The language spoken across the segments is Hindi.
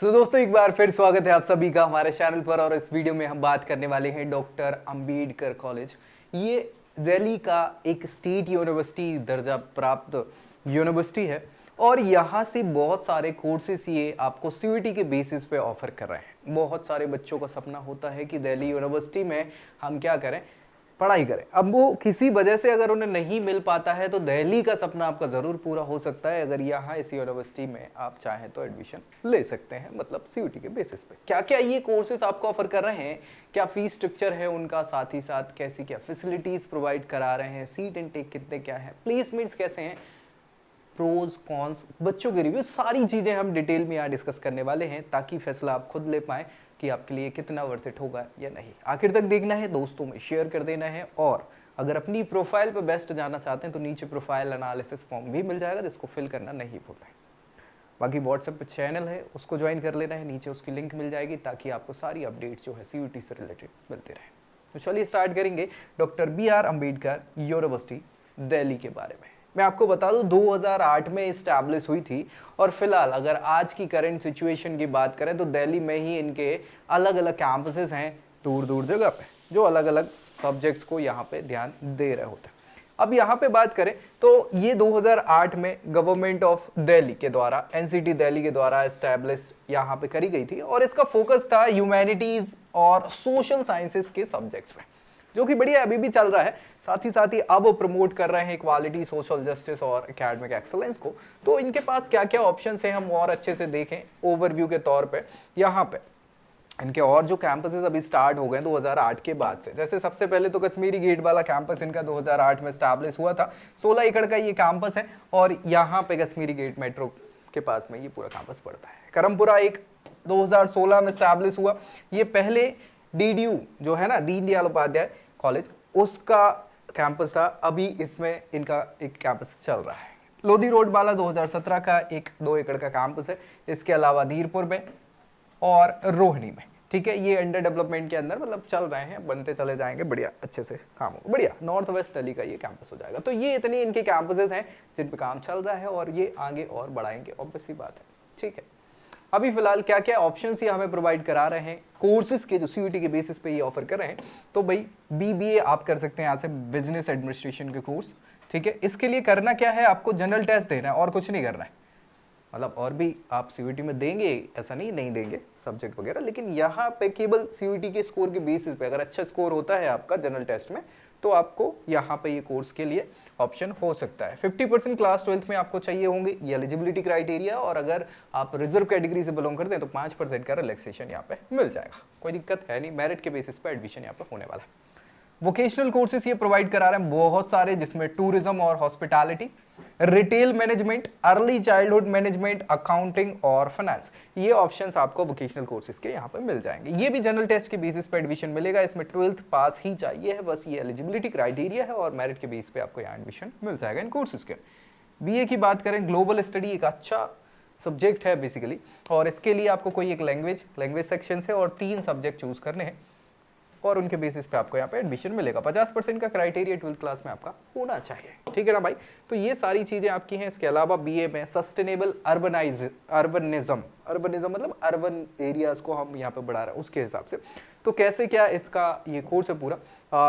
दोस्तों एक बार फिर स्वागत है आप सभी का हमारे चैनल पर। और इस वीडियो में हम बात करने वाले हैं डॉक्टर अंबेडकर कॉलेज। ये दिल्ली का एक स्टेट यूनिवर्सिटी दर्जा प्राप्त यूनिवर्सिटी है और यहाँ से बहुत सारे कोर्सेस ये आपको सीयूईटी के बेसिस पे ऑफर कर रहे हैं। बहुत सारे बच्चों का सपना होता है कि दिल्ली यूनिवर्सिटी में हम क्या करें, पढ़ाई करें। अब वो किसी वजह से अगर उन्हें नहीं मिल पाता है तो दिल्ली का सपना आपका जरूर पूरा हो सकता है अगर यहाँ इस यूनिवर्सिटी में आप चाहें तो एडमिशन ले सकते हैं, मतलब सीयूईटी के बेसिस पे। क्या क्या ये कोर्सेज आपको ऑफर कर रहे हैं, क्या फीस स्ट्रक्चर है उनका, साथ ही साथ कैसी क्या फैसिलिटीज प्रोवाइड करा रहे हैं, सीट इनटेक कितने क्या है, प्लेसमेंट्स कैसे हैं, प्रोज कॉन्स, बच्चों के रिव्यू, सारी चीजें हम डिटेल में यहाँ डिस्कस करने वाले हैं ताकि फैसला आप खुद ले पाएं कि आपके लिए कितना वर्थ इट होगा या नहीं। आखिर तक देखना है, दोस्तों में शेयर कर देना है। और अगर अपनी प्रोफाइल पे बेस्ट जाना चाहते हैं तो नीचे प्रोफाइल एनालिसिस फॉर्म भी मिल जाएगा जिसको फिल करना नहीं भूलें। बाकी व्हाट्सएप पे चैनल है उसको ज्वाइन कर लेना है, नीचे उसकी लिंक मिल जाएगी ताकि आपको सारी अपडेट्स जो है सीयूईटी से रिलेटेड मिलते रहे। तो चलिए स्टार्ट करेंगे doctor BR Ambedkar university Delhi के बारे में। मैं आपको बता दूं 2008 में इस्टेब्लिश हुई थी और फिलहाल अगर आज की करंट सिचुएशन की बात करें तो दिल्ली में ही इनके अलग अलग कैंपसेस हैं दूर दूर जगह पे, जो अलग अलग सब्जेक्ट्स को यहाँ पे ध्यान दे रहे होते हैं। अब यहाँ पे बात करें तो ये 2008 में गवर्नमेंट ऑफ दिल्ली के द्वारा, एनसीटी दिल्ली के द्वारा एस्टैब्लिश यहाँ पे करी गई थी और इसका फोकस था ह्यूमैनिटीज और सोशल साइंसेस के सब्जेक्ट्स में, जो कि बढ़िया अभी भी चल रहा है। साथ ही अब प्रमोट कर रहे हैं इक्वालिटी, सोशल जस्टिस और एकेडमिक एक्सेलेंस को। तो इनके पास क्या क्या ऑप्शंस हैं हम और अच्छे से देखें ओवरव्यू के तौर पे। यहाँ पे इनके और जो कैंपसेस अभी स्टार्ट हो गए 2008 के बाद से, जैसे सबसे पहले तो कश्मीरी गेट वाला कैंपस इनका 2008 में स्टैब्लिश हुआ था। 16 एकड़ का ये कैंपस है और यहाँ पे कश्मीरी गेट मेट्रो के पास में ये पूरा कैंपस पड़ता है। करमपुरा एक 2016 में स्टैब्लिश हुआ। ये पहले DDU जो है ना, दीनदयाल उपाध्याय कॉलेज, उसका कैंपस था। अभी इसमें इनका एक कैंपस चल रहा है। लोधी रोड वाला 2017 का एक 2 एकड़ का कैंपस है। इसके अलावा धीरपुर में और रोहिणी में, ठीक है, ये अंडर डेवलपमेंट के अंदर मतलब चल रहे हैं, बनते चले जाएंगे, बढ़िया अच्छे से काम होगा, बढ़िया नॉर्थ वेस्ट दिल्ली का ये कैंपस हो जाएगा। तो ये इतने इनके कैंपसेस हैं जिन पे काम चल रहा है और ये आगे और बढ़ाएंगे, ऑब्वियस सी बात है। ठीक है, अभी फिलहाल क्या क्या ऑप्शंस ये हमें प्रोवाइड करा रहे हैं कोर्सेज के, जो सीयूईटी के बेसिस पे ये ऑफर कर रहे हैं। तो भाई BBA आप कर सकते हैं यहाँ से, बिजनेस एडमिनिस्ट्रेशन के कोर्स। ठीक है, इसके लिए करना क्या है, आपको जनरल टेस्ट देना है और कुछ नहीं करना है। मतलब और भी आप सीयूईटी में देंगे, ऐसा नहीं देंगे सब्जेक्ट वगैरह, लेकिन यहाँ पे केवल सीयूईटी के स्कोर के बेसिस पे अगर अच्छा स्कोर होता है आपका जनरल टेस्ट में तो आपको यहाँ पे ये कोर्स के लिए ऑप्शन हो सकता है। 50% क्लास 12th में आपको चाहिए होंगे, ये एलिजिबिलिटी क्राइटेरिया। और अगर आप रिजर्व कैटेगरी से बिलोंग करते हैं तो 5% का रिलैक्सेशन यहाँ पे मिल जाएगा, कोई दिक्कत है नहीं। मेरिट के बेसिस पे एडमिशन यहाँ पे होने वाला है। वोकेशनल कोर्सेज ये प्रोवाइड करा रहे हैं बहुत सारे, जिसमें टूरिज्म और hospitality, retail management, early childhood management, accounting और फाइनेंस, ये ऑप्शंस आपको वोकेशनल कोर्सेज के यहाँ पे मिल जाएंगे। ये भी जनरल टेस्ट के बेसिस पे एडमिशन मिलेगा। इसमें 12th पास ही चाहिए है, बस ये एलिजिबिलिटी क्राइटेरिया है और मेरिट के बेस पे आपको यहाँ एडमिशन मिल जाएगा इन कोर्सेज के। BA की बात करें, ग्लोबल स्टडी एक अच्छा सब्जेक्ट है बेसिकली, और इसके लिए आपको कोई एक लैंग्वेज सेक्शन से और 3 सब्जेक्ट चूज करने हैं और उनके बेसिस पे आपको यहाँ पे एडमिशन मिलेगा। 50% का क्राइटेरिया 12th क्लास में आपका होना चाहिए, ठीक है ना भाई। तो ये सारी चीजें आपकी हैं। इसके अलावा BA में सस्टेनेबल अर्बनिज्म मतलब अर्बन एरियाज को हम यहाँ पे बढ़ा रहे हैं उसके हिसाब से। तो कैसे क्या इसका ये कोर्स है पूरा,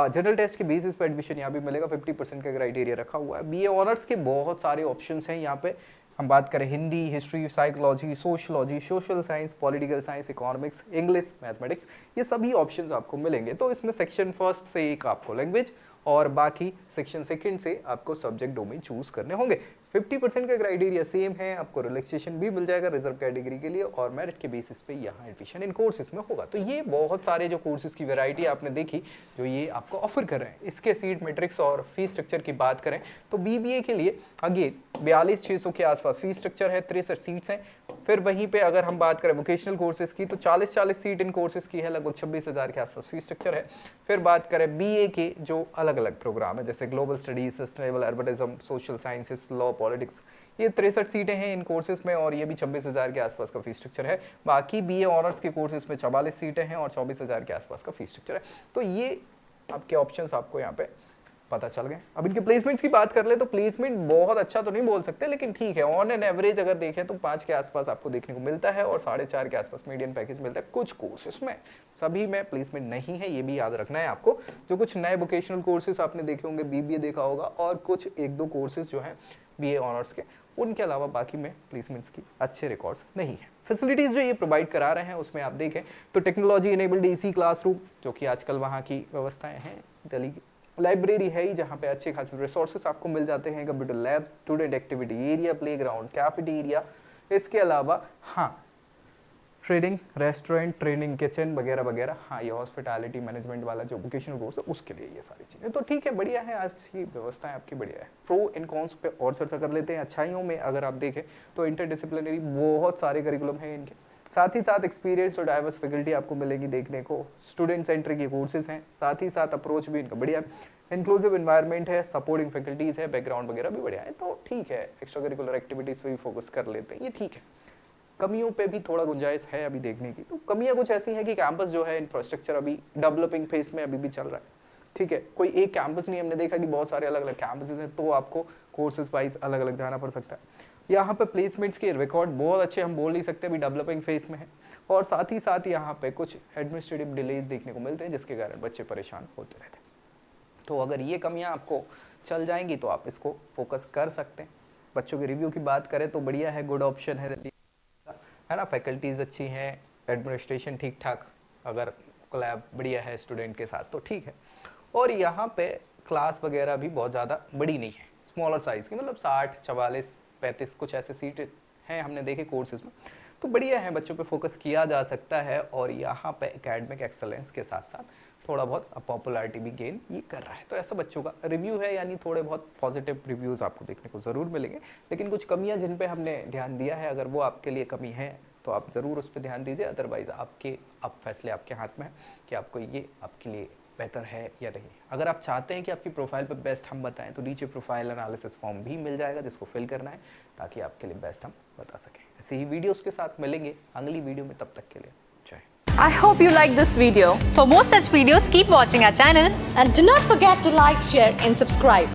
जनरल टेस्ट के बेसिस पे एडमिशन यहाँ भी मिलेगा। 50% का क्राइटेरिया रखा हुआ है। BA ऑनर्स के बहुत सारे ऑप्शंस हैं यहाँ पे। हम बात करें Hindi, history, psychology, sociology, social science, political science, economics, English, mathematics, ये सभी ऑप्शंस आपको मिलेंगे। तो इसमें सेक्शन फर्स्ट से एक आपको लैंग्वेज और बाकी सेक्शन सेकंड से आपको सब्जेक्ट डोमेन चूज करने होंगे। 50% का क्राइटेरिया सेम है, आपको रिलैक्सेशन भी मिल जाएगा रिजर्व कैटेगरी के लिए और मेरिट के बेसिस पे यहाँ एडमिशन इन कोर्सेज में होगा। तो ये बहुत सारे जो कोर्सेज की वैरायटी आपने देखी जो ये आपको ऑफर कर रहे हैं। इसके सीट मैट्रिक्स और फीस स्ट्रक्चर की बात करें तो BBA के लिए अगेन 42,600 के आसपास फीस स्ट्रक्चर है, 63 सीट्स हैं। फिर वहीं पे अगर हम बात करें वोकेशनल कोर्सेज की तो 40 सीट इन कोर्सेज की है, लगभग 26,000 के आसपास फीस स्ट्रक्चर है। फिर बात करें BA के जो अलग अलग प्रोग्राम है, जैसे global studies, sustainable urbanism, social sciences, law, politics, ये 63 सीटें हैं इन कोर्सेज में और ये भी 26,000 के आसपास का फीस स्ट्रक्चर है। बाकी BA ऑनर्स के कोर्सेज में 44 सीटें हैं और 24,000 के आसपास का फीस स्ट्रक्चर है। तो ये आपके ऑप्शंस आपको यहाँ पे पता चल गए। अब इनके प्लेसमेंट्स की बात कर ले तो प्लेसमेंट बहुत अच्छा तो नहीं बोल सकते, लेकिन ठीक है, ऑन एन एवरेज अगर देखें तो 5 के आसपास आपको देखने को मिलता है और 4.5 के आसपास मीडियन पैकेज मिलता है कुछ कोर्सेज में। सभी में प्लेसमेंट नहीं है, ये भी याद रखना है आपको। जो कुछ नए वोकेशनल कोर्सेज आपने देखे होंगे, बीबीए देखा होगा और कुछ 1-2 कोर्सेज जो है बीए ऑनर्स के, उनके अलावा बाकी में प्लेसमेंट्स की अच्छे रिकॉर्ड्स नहीं है। फैसिलिटीज जो ये प्रोवाइड करा रहे हैं उसमें आप देखें तो टेक्नोलॉजी इनेबल्ड एसी क्लासरूम, जो कि आजकल वहाँ की व्यवस्थाएं हैं दिल्ली की। लाइब्रेरी है ही जहाँ पे अच्छे खासे रिसोर्सेस आपको मिल जाते हैं, computer lab, student activity area, playground, cafeteria. इसके अलावा हाँ, ट्रेडिंग, रेस्टोरेंट, ट्रेनिंग किचन वगैरह वगैरह। हाँ, ये हॉस्पिटैलिटी मैनेजमेंट वाला जो वोकेशनल कोर्स है उसके लिए ये सारी चीज़ें तो ठीक है, बढ़िया है। आज की व्यवस्थाएं आपकी बढ़िया है। प्रो एंड कॉन्स पे और चर्चा कर लेते हैं। अच्छाइयों में अगर आप देखें तो इंटरडिसिप्लिनरी बहुत सारे करिकुलम हैं इनके, साथ ही साथ एक्सपीरियंस और डाइवर्स फैकल्टी आपको मिलेगी देखने को। स्टूडेंट सेंटर के कोर्सेज हैं, साथ ही साथ अप्रोच भी इनका बढ़िया है। इंक्लूसिव एनवायरनमेंट है, सपोर्टिंग फैकल्टीज है, बैकग्राउंड वगैरह भी बढ़िया है, तो ठीक है। एक्स्ट्रा करिकुलर एक्टिविटीज पे भी फोकस कर लेते हैं, ये ठीक है। कमियों पे भी थोड़ा गुंजाइश है अभी देखने की। तो कमियां कुछ ऐसी हैं कि कैंपस जो है इंफ्रास्ट्रक्चर अभी डेवलपिंग फेज में अभी भी चल रहा है, ठीक है। कोई एक कैंपस नहीं, हमने देखा कि बहुत सारे अलग अलग कैंपसेस हैं, तो आपको कोर्सेज वाइज अलग अलग जाना पड़ सकता है। यहाँ पे प्लेसमेंट्स के रिकॉर्ड बहुत अच्छे हम बोल नहीं सकते, अभी डेवलपिंग फेज में है। और साथ ही साथ यहाँ पे कुछ एडमिनिस्ट्रेटिव डिलेज देखने को मिलते हैं, जिसके कारण बच्चे परेशान होते रहते हैं। तो अगर ये कमियां आपको चल जाएंगी तो आप इसको फोकस कर सकते हैं। बच्चों के रिव्यू की बात करें तो बढ़िया है, गुड ऑप्शन है ना। फैकल्टीज अच्छी हैं, एडमिनिस्ट्रेशन ठीक ठाक, अगर कोलैब बढ़िया है स्टूडेंट के साथ तो ठीक है। और यहाँ पे क्लास वगैरह भी बहुत ज़्यादा बड़ी नहीं है, स्मॉलर साइज़ की, मतलब 60, 44, 35 कुछ ऐसे सीट हैं हमने देखे कोर्सेज में, तो बढ़िया है, बच्चों पे फोकस किया जा सकता है। और यहाँ पे एकेडमिक एक्सेलेंस के साथ साथ थोड़ा बहुत पॉपुलैरिटी भी गेन ये कर रहा है। तो ऐसा बच्चों का रिव्यू है, यानी थोड़े बहुत पॉजिटिव रिव्यूज़ आपको देखने को ज़रूर मिलेंगे। लेकिन कुछ कमियां जिन पे हमने ध्यान दिया है, अगर वो आपके लिए कमी है तो आप ज़रूर उस पर ध्यान दीजिए। अदरवाइज़ आप फैसले आपके हाथ में है कि आपको ये आपके लिए बेहतर है या नहीं। अगर आप चाहते हैं कि आपकी प्रोफाइल पर बेस्ट हम बताएं तो नीचे प्रोफाइल एनालिसिस फॉर्म भी मिल जाएगा, जिसको फिल करना है ताकि आपके लिए बेस्ट हम बता सकें। ऐसे ही वीडियोस के साथ मिलेंगे अगली वीडियो में, तब तक के लिए जय। I hope you like this video. For more such videos, keep watching our channel and do not forget to like, share and subscribe.